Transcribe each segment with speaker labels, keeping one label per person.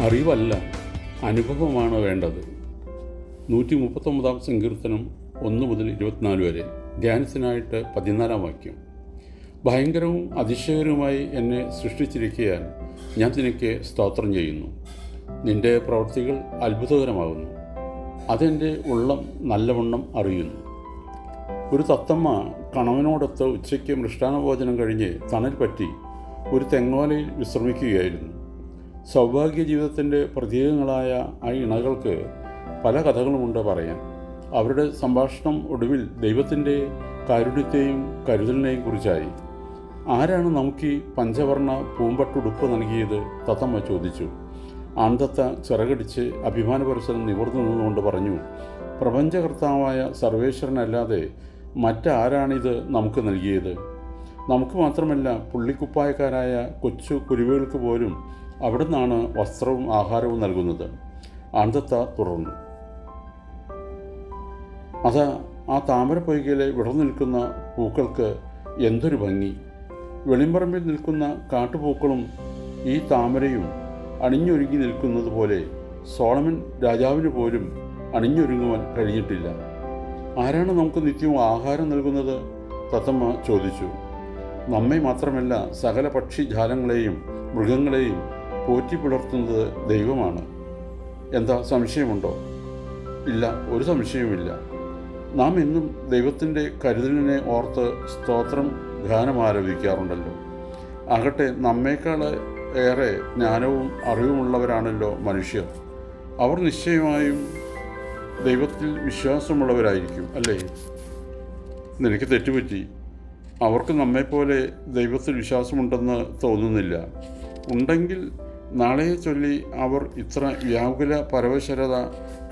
Speaker 1: അറിവല്ല, അനുഭവമാണ് വേണ്ടത്. 139 സങ്കീർത്തനം 1 മുതൽ 24 വരെ. ധ്യാനത്തിനായിട്ട് 14 വാക്യം. ഭയങ്കരവും അതിശയകരവുമായി എന്നെ സൃഷ്ടിച്ചിരിക്കാൻ ഞാൻ നിനക്ക് സ്തോത്രം ചെയ്യുന്നു. നിൻ്റെ പ്രവൃത്തികൾ അത്ഭുതകരമാകുന്നു. അതെൻ്റെ ഉള്ളം നല്ലവണ്ണം അറിയുന്നു. ഒരു തത്തമ്മ കണവനോടൊത്ത് ഉച്ചയ്ക്ക് മൃഷ്ടാന്നഭോജനം കഴിഞ്ഞ് തണൽ പറ്റി ഒരു തെങ്ങോലയിൽ വിശ്രമിക്കുകയായിരുന്നു. സൗഭാഗ്യ ജീവിതത്തിൻ്റെ പ്രതീകങ്ങളായ ആ ഇണകൾക്ക് പല കഥകളുമുണ്ട് പറയാൻ. അവരുടെ സംഭാഷണം ഒടുവിൽ ദൈവത്തിൻ്റെ കാരുണ്യത്തെയും കരുതലിനെയും കുറിച്ചായി. ആരാണ് നമുക്ക് ഈ പഞ്ചവർണ്ണ പൂമ്പട്ടുടുപ്പ് നൽകിയത്? തത്തമ്മ ചോദിച്ചു. ആൺതത്ത ചിറകടിച്ച് അഭിമാനപരസരം നിവർന്നു നിന്നുകൊണ്ട് പറഞ്ഞു, പ്രപഞ്ചകർത്താവായ സർവേശ്വരനല്ലാതെ മറ്റാരാണിത് നമുക്ക് നൽകിയത്? നമുക്ക് മാത്രമല്ല, പുള്ളിക്കുപ്പായക്കാരായ കൊച്ചു കുരുവികൾക്ക് പോലും അവിടുന്നാണ് വസ്ത്രവും ആഹാരവും നൽകുന്നത്. ആൺതത്ത തുടർന്നു. ആ താമരപ്പൊയ്കയിലെ വിടർന്നു നിൽക്കുന്ന പൂക്കൾക്ക് എന്തൊരു ഭംഗി! വെളിമ്പറമ്പിൽ നിൽക്കുന്ന കാട്ടുപൂക്കളും ഈ താമരയും അണിഞ്ഞൊരുങ്ങി നിൽക്കുന്നത് പോലെ സോളമൻ രാജാവിന് പോലും അണിഞ്ഞൊരുങ്ങുവാൻ കഴിഞ്ഞിട്ടില്ല. ആരാണ് നമുക്ക് നിത്യവും ആഹാരം നൽകുന്നത്? തത്തമ്മ ചോദിച്ചു. നമ്മെ മാത്രമല്ല, സകല പക്ഷിജാലങ്ങളെയും മൃഗങ്ങളെയും പോറ്റി പുലർത്തുന്നത് ദൈവമാണ്. എന്താ, സംശയമുണ്ടോ? ഇല്ല, ഒരു സംശയവുമില്ല. നാം എന്നും ദൈവത്തിൻ്റെ കരുതലിനെ ഓർത്ത് സ്തോത്രം ഗാനം ആലപിക്കാറുണ്ടല്ലോ. ആകട്ടെ, നമ്മേക്കാൾ ഏറെ ജ്ഞാനവും അറിവുമുള്ളവരാണല്ലോ മനുഷ്യർ. അവർ നിശ്ചയമായും ദൈവത്തിൽ വിശ്വാസമുള്ളവരായിരിക്കും, അല്ലേ? നിനക്ക് തെറ്റുപറ്റി. അവർക്ക് നമ്മെപ്പോലെ ദൈവത്തിൽ വിശ്വാസമുണ്ടെന്ന് തോന്നുന്നില്ല. ഉണ്ടെങ്കിൽ നാളെയെ ചൊല്ലി അവർ ഇത്ര വ്യാകുല പരവശരത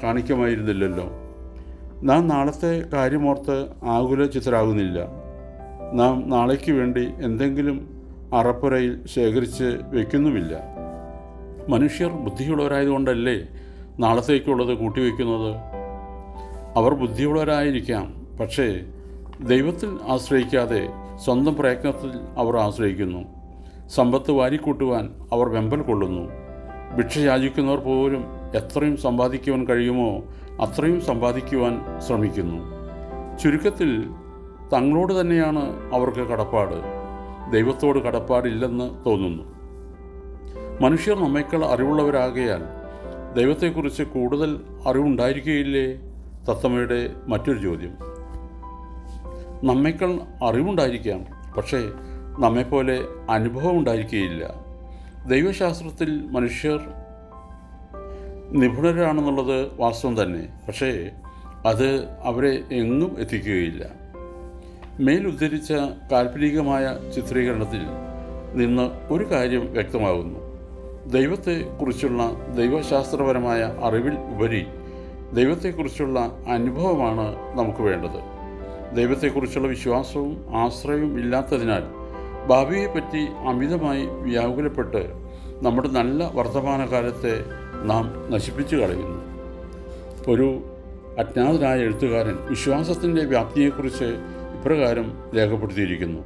Speaker 1: കാണിക്കുമായിരുന്നില്ലല്ലോ. നാം നാളത്തെ കാര്യമോർത്ത് ആകുലചിത്തരാകുന്നില്ല. നാം നാളേക്ക് വേണ്ടി എന്തെങ്കിലും അറപ്പുരയിൽ ശേഖരിച്ച് വയ്ക്കുന്നുമില്ല. മനുഷ്യർ ബുദ്ധിയുള്ളവരായതുകൊണ്ടല്ലേ നാളത്തേക്കുള്ളത് കൂട്ടിവെക്കുന്നത്? അവർ ബുദ്ധിയുള്ളവരായിരിക്കാം, പക്ഷേ ദൈവത്തിൽ ആശ്രയിക്കാതെ സ്വന്തം പ്രയത്നത്തിൽ അവർ ആശ്രയിക്കുന്നു. സമ്പത്ത് വാരിക്കൂട്ടുവാൻ അവർ വെമ്പൽ കൊള്ളുന്നു. ഭിക്ഷ യാചിക്കുന്നവർ പോലും എത്രയും സമ്പാദിക്കുവാൻ കഴിയുമോ അത്രയും സമ്പാദിക്കുവാൻ ശ്രമിക്കുന്നു. ചുരുക്കത്തിൽ തങ്ങളോട് തന്നെയാണ് അവർക്ക് കടപ്പാട്. ദൈവത്തോട് കടപ്പാടില്ലെന്ന് തോന്നുന്നു. മനുഷ്യർ നമ്മേക്കാൾ അറിവുള്ളവരാകയാൽ ദൈവത്തെക്കുറിച്ച് കൂടുതൽ അറിവുണ്ടായിരിക്കുകയില്ലേ? തത്തമ്മയുടെ മറ്റൊരു ചോദ്യം. നമ്മേക്കാൾ അറിവുണ്ടായിരിക്കാം, പക്ഷേ നമ്മെപ്പോലെ അനുഭവം ഉണ്ടായിരിക്കുകയില്ല. ദൈവശാസ്ത്രത്തിൽ മനുഷ്യർ നിപുണരാണെന്നുള്ളത് വാസ്തവം തന്നെ, പക്ഷേ അത് അവരെ എങ്ങും എത്തിക്കുകയില്ല. മേലുദ്ധരിച്ച കാൽപ്പനികമായ ചിത്രീകരണത്തിൽ നിന്ന് ഒരു കാര്യം വ്യക്തമാകുന്നു. ദൈവത്തെക്കുറിച്ചുള്ള ദൈവശാസ്ത്രപരമായ അറിവിൽ ഉപരി ദൈവത്തെക്കുറിച്ചുള്ള അനുഭവമാണ് നമുക്ക് വേണ്ടത്. ദൈവത്തെക്കുറിച്ചുള്ള വിശ്വാസവും ആശ്രയവും ഇല്ലാത്തതിനാൽ ഭാവിയെപ്പറ്റി അമിതമായി വ്യാകുലപ്പെട്ട് നമ്മുടെ നല്ല വർത്തമാനകാലത്തെ നാം നശിപ്പിച്ചു കളയുന്നു. ഒരു അജ്ഞാതനായ എഴുത്തുകാരൻ വിശ്വാസത്തിൻ്റെ വ്യാപ്തിയെക്കുറിച്ച് ഇപ്രകാരം രേഖപ്പെടുത്തിയിരിക്കുന്നു.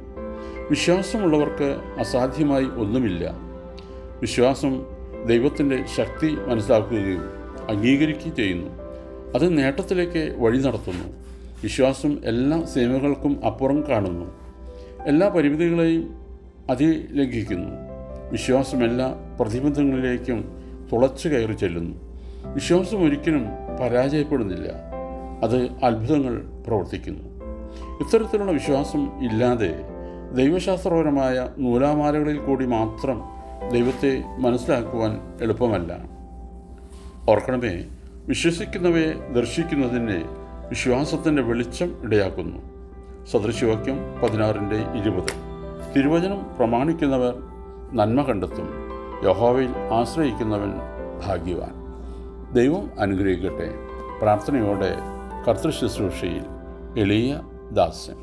Speaker 1: വിശ്വാസമുള്ളവർക്ക് അസാധ്യമായി ഒന്നുമില്ല. വിശ്വാസം ദൈവത്തിൻ്റെ ശക്തി മനസ്സിലാക്കുകയും അംഗീകരിക്കുകയും ചെയ്യുന്നു. അത് നേട്ടത്തിലേക്ക് വഴി നടത്തുന്നു. വിശ്വാസം എല്ലാ സീമകൾക്കും അപ്പുറം കാണുന്നു, എല്ലാ പരിമിതികളെയും അതിലംഘിക്കുന്നു. വിശ്വാസം എല്ലാ പ്രതിബന്ധങ്ങളിലേക്കും തുളച്ചു കയറി ചെല്ലുന്നു. വിശ്വാസം ഒരിക്കലും പരാജയപ്പെടുന്നില്ല, അത് അത്ഭുതങ്ങൾ പ്രവർത്തിക്കുന്നു. ഇത്തരത്തിലുള്ള വിശ്വാസം ഇല്ലാതെ ദൈവശാസ്ത്രപരമായ നൂലാമാലകളിൽ കൂടി മാത്രം ദൈവത്തെ മനസ്സിലാക്കുവാൻ എളുപ്പമല്ല. ഓർക്കണമേ, വിശ്വസിക്കുന്നവയെ ദർശിക്കുന്നതിനെ വിശ്വാസത്തിൻ്റെ വെളിച്ചം ഇടയാക്കുന്നു. സദൃശവാക്യം 16:20. തിരുവചനം പ്രമാണിക്കുന്നവർ നന്മ കണ്ടെത്തും. യഹോവയിൽ ആശ്രയിക്കുന്നവൻ ഭാഗ്യവാൻ. ദൈവം അനുഗ്രഹിക്കട്ടെ. പ്രാർത്ഥനയോടെ കർത്തൃശുശ്രൂഷയിൽ എളിയ ദാസൻ.